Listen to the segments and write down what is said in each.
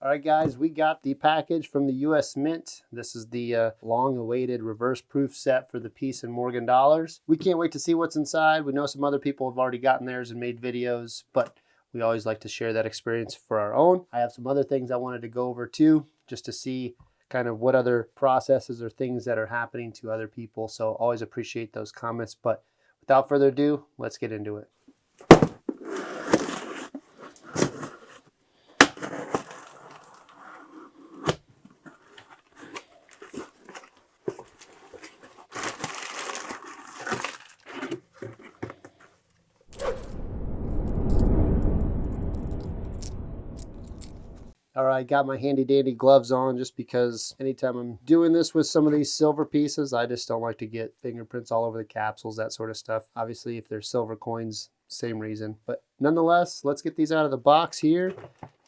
All right, guys, we got the package from the U.S. Mint. This is the long-awaited reverse proof set for the Peace and Morgan dollars. We can't wait to see what's inside. We know some other people have already gotten theirs and made videos, but we always like to share that experience for our own. I have some other things I wanted to go over too, just to see kind of what other processes or things that are happening to other people. So always appreciate those comments. But without further ado, let's get into it. All right, got my handy dandy gloves on just because anytime I'm doing this with some of these silver pieces, I just don't like to get fingerprints all over the capsules, that sort of stuff. Obviously, if they're silver coins, same reason. But nonetheless, let's get these out of the box here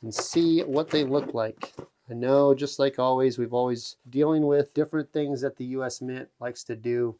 and see what they look like. I know, just like always, we've always dealing with different things that the U.S. Mint likes to do.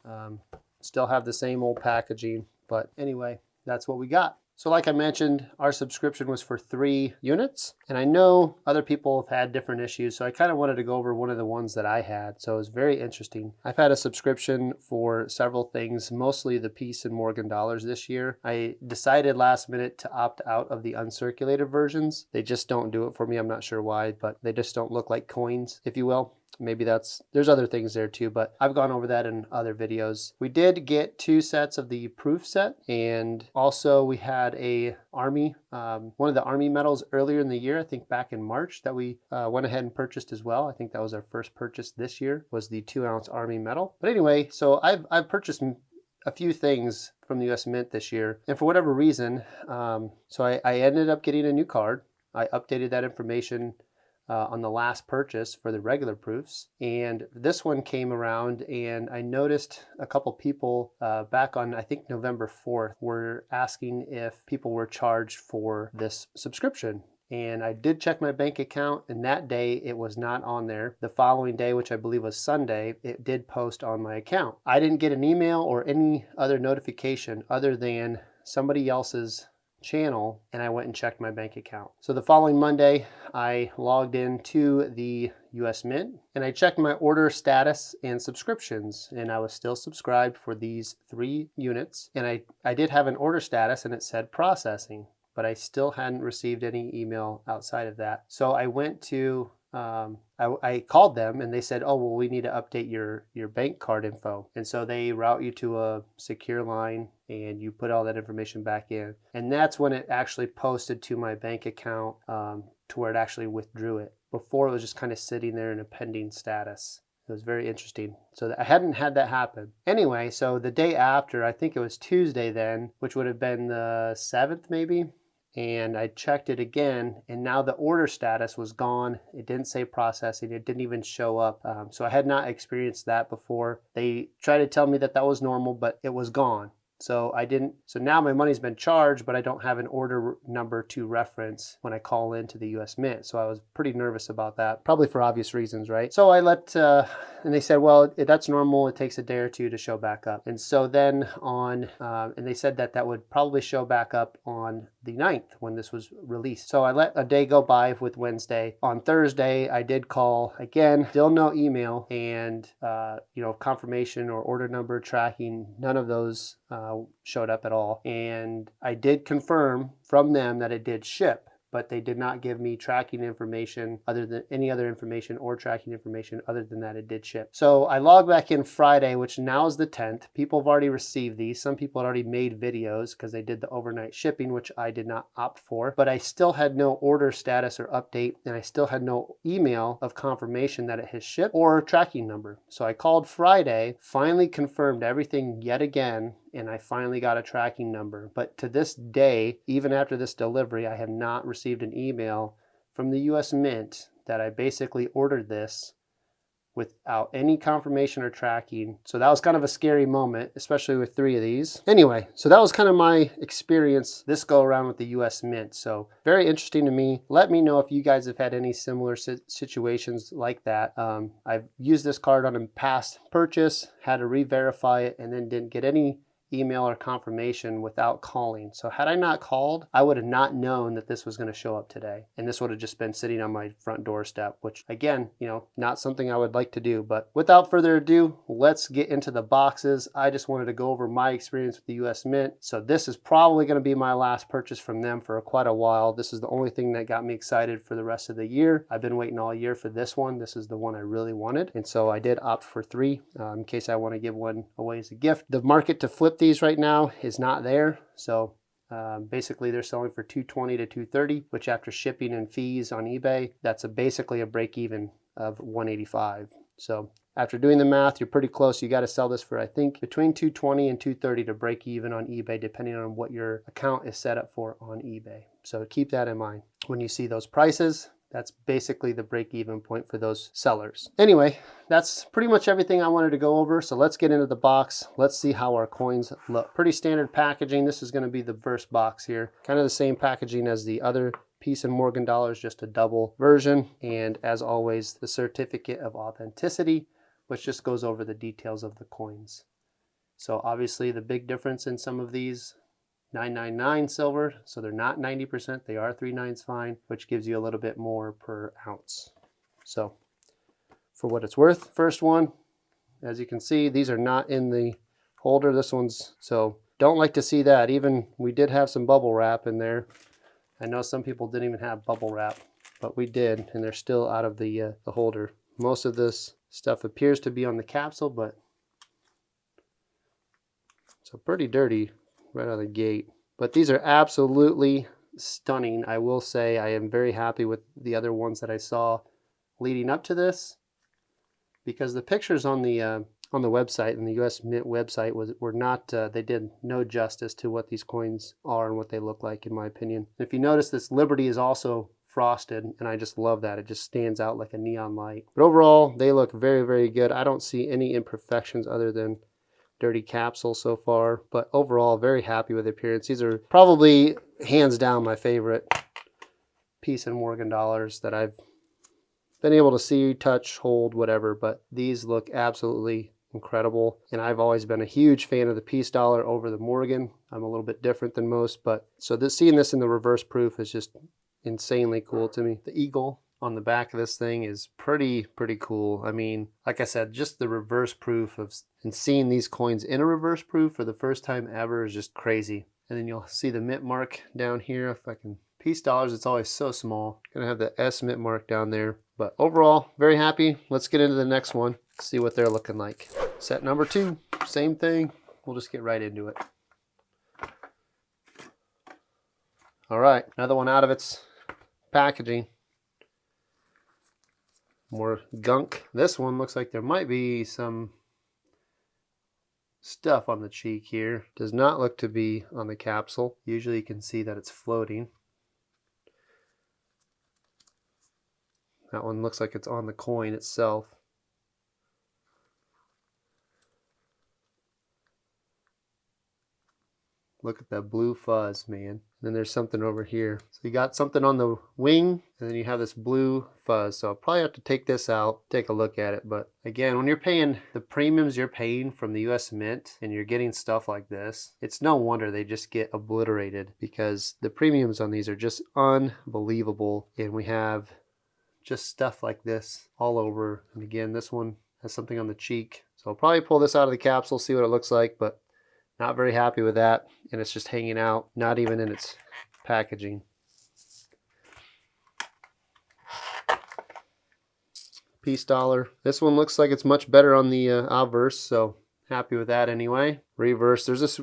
Still have the same old packaging, but anyway, that's what we got. So like I mentioned, our subscription was for 3 units, and I know other people have had different issues, so I kind of wanted to go over one of the ones that I had, so it was very interesting. I've had a subscription for several things, mostly the Peace and Morgan dollars this year. I decided last minute to opt out of the uncirculated versions. They just don't do it for me. I'm not sure why, but they just don't look like coins, if you will. Maybe there's other things there too, but I've gone over that in other videos. We did get 2 sets of the proof set, and also we had a Army, one of the Army medals earlier in the year, I think back in March, that we went ahead and purchased as well. I think that was our first purchase this year, was the 2-ounce Army medal. But anyway, so I've purchased a few things from the U.S. Mint this year, and for whatever reason, so I ended up getting a new card. I updated that information on the last purchase for the regular proofs, and this one came around, and I noticed a couple people back on, I think, November 4th were asking if people were charged for this subscription. And I did check my bank account, and that day it was not on there. The following day, which I believe was Sunday, it did post on my account. I didn't get an email or any other notification other than somebody else's channel, and I went and checked my bank account. So the following Monday, I logged into the US Mint and I checked my order status and subscriptions, and I was still subscribed for these 3 units, and I did have an order status and it said processing, but I still hadn't received any email outside of that. So I went to I called them, and they said, oh, well, we need to update your bank card info. And so they route you to a secure line, and you put all that information back in. And that's when it actually posted to my bank account, to where it actually withdrew it. Before, it was just kind of sitting there in a pending status. It was very interesting. So I hadn't had that happen. Anyway, so the day after, I think it was Tuesday then, which would have been the 7th maybe, and I checked it again, and now the order status was gone. It didn't say processing. It didn't even show up. So I had not experienced that before. They tried to tell me that that was normal, but it was gone. So I didn't. So now my money's been charged, but I don't have an order number to reference when I call into the U.S. Mint. So I was pretty nervous about that, probably for obvious reasons, right? So I and they said, well, that's normal. It takes a day or 2 to show back up. And so then and they said that would probably show back up on the 9th when this was released. So I let a day go by with Wednesday. On Thursday, I did call again, still no email, and confirmation or order number tracking, none of those showed up at all. And I did confirm from them that it did ship, but they did not give me tracking information other than any other information or tracking information other than that it did ship. So I logged back in Friday, which now is the 10th. People have already received these. Some people had already made videos because they did the overnight shipping, which I did not opt for, but I still had no order status or update, and I still had no email of confirmation that it has shipped or tracking number. So I called Friday, finally confirmed everything yet again, and I finally got a tracking number. But to this day, even after this delivery, I have not received an email from the US Mint that I basically ordered this without any confirmation or tracking. So that was kind of a scary moment, especially with 3 of these. Anyway, so that was kind of my experience this go around with the US Mint. So very interesting to me. Let me know if you guys have had any similar situations like that. I've used this card on a past purchase, had to re-verify it, and then didn't get any email or confirmation without calling. So had I not called, I would have not known that this was going to show up today. And this would have just been sitting on my front doorstep, which again, not something I would like to do. But without further ado, let's get into the boxes. I just wanted to go over my experience with the US Mint. So this is probably going to be my last purchase from them for quite a while. This is the only thing that got me excited for the rest of the year. I've been waiting all year for this one. This is the one I really wanted. And so I did opt for 3 in case I want to give one away as a gift. The market to flip these right now is not there. So basically they're selling for $220 to $230, which after shipping and fees on eBay, that's basically a break even of $185. So after doing the math, you're pretty close. You got to sell this for, I think, between $220 and $230 to break even on eBay, depending on what your account is set up for on eBay. So keep that in mind when you see those prices. That's basically the break-even point for those sellers. Anyway, that's pretty much everything I wanted to go over. So let's get into the box. Let's see how our coins look. Pretty standard packaging. This is going to be the first box here. Kind of the same packaging as the other Peace and Morgan dollars, just a double version. And as always, the certificate of authenticity, which just goes over the details of the coins. So obviously the big difference in some of these, 999 silver, so they're not 90%, they are 3/9 fine, which gives you a little bit more per ounce. So for what it's worth, first one, as you can see, these are not in the holder. This one's, so don't like to see that. Even we did have some bubble wrap in there. I know some people didn't even have bubble wrap, but we did, and they're still out of the holder. Most of this stuff appears to be on the capsule, but so pretty dirty right out of the gate. But these are absolutely stunning. I will say I am very happy with the other ones that I saw leading up to this, because the pictures on the website and the US Mint website were not, they did no justice to what these coins are and what they look like, in my opinion. If you notice, this Liberty is also frosted, and I just love that. It just stands out like a neon light. But overall, they look very, very good. I don't see any imperfections other than dirty capsule so far, but overall very happy with the appearance. These are probably hands down my favorite Peace and Morgan dollars that I've been able to see, touch, hold, whatever, but these look absolutely incredible. And I've always been a huge fan of the Peace dollar over the Morgan. I'm a little bit different than most, but so seeing this in the reverse proof is just insanely cool to me. The eagle on the back of this thing is pretty cool. I mean, like I said, just the reverse proof and seeing these coins in a reverse proof for the first time ever is just crazy. And then you'll see the mint mark down here. If I can, Peace dollars, it's always so small. Gonna have the S mint mark down there. But overall, very happy. Let's get into the next one, see what they're looking like. Set number 2, same thing. We'll just get right into it. All right, another one out of its packaging. More gunk. This one looks like there might be some stuff on the cheek here. Does not look to be on the capsule. Usually you can see that it's floating. That one looks like it's on the coin itself. Look at that blue fuzz, man. And then there's something over here. So you got something on the wing, and then you have this blue fuzz. So I'll probably have to take this out, take a look at it. But again, when you're paying the premiums you're paying from the US Mint and you're getting stuff like this, it's no wonder they just get obliterated, because the premiums on these are just unbelievable. And we have just stuff like this all over. And again, this one has something on the cheek. So I'll probably pull this out of the capsule, see what it looks like, but not very happy with that. And it's just hanging out, not even in its packaging. Peace dollar. This one looks like it's much better on the obverse, so happy with that anyway. Reverse, there's this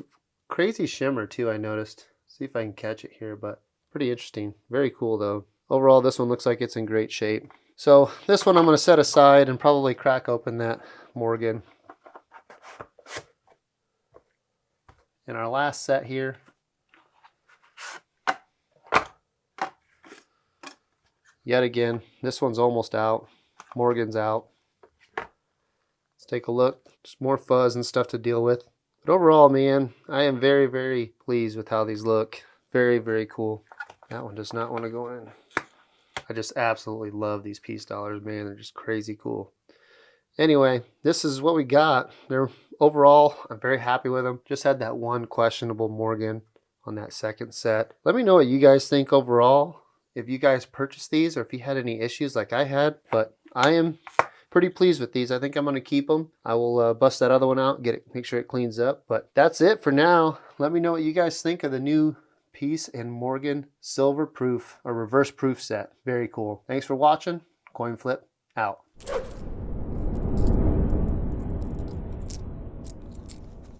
crazy shimmer too, I noticed. See if I can catch it here, but pretty interesting. Very cool though. Overall, this one looks like it's in great shape. So this one I'm going to set aside and probably crack open that Morgan. In our last set here, yet again, this one's almost out. Morgan's out. Let's take a look. Just more fuzz and stuff to deal with. But overall, man, I am very, very pleased with how these look. Very, very cool. That one does not want to go in. I just absolutely love these Peace dollars, man. They're just crazy cool. Anyway, this is what we got. They're overall, I'm very happy with them. Just had that one questionable Morgan on that second set. Let me know what you guys think overall, if you guys purchased these or if you had any issues like I had, but I am pretty pleased with these. I think I'm going to keep them. I will bust that other one out, make sure it cleans up. But that's it for now. Let me know what you guys think of the new Peace and Morgan silver proof or reverse proof set. Very cool. Thanks for watching. Coin Flip out.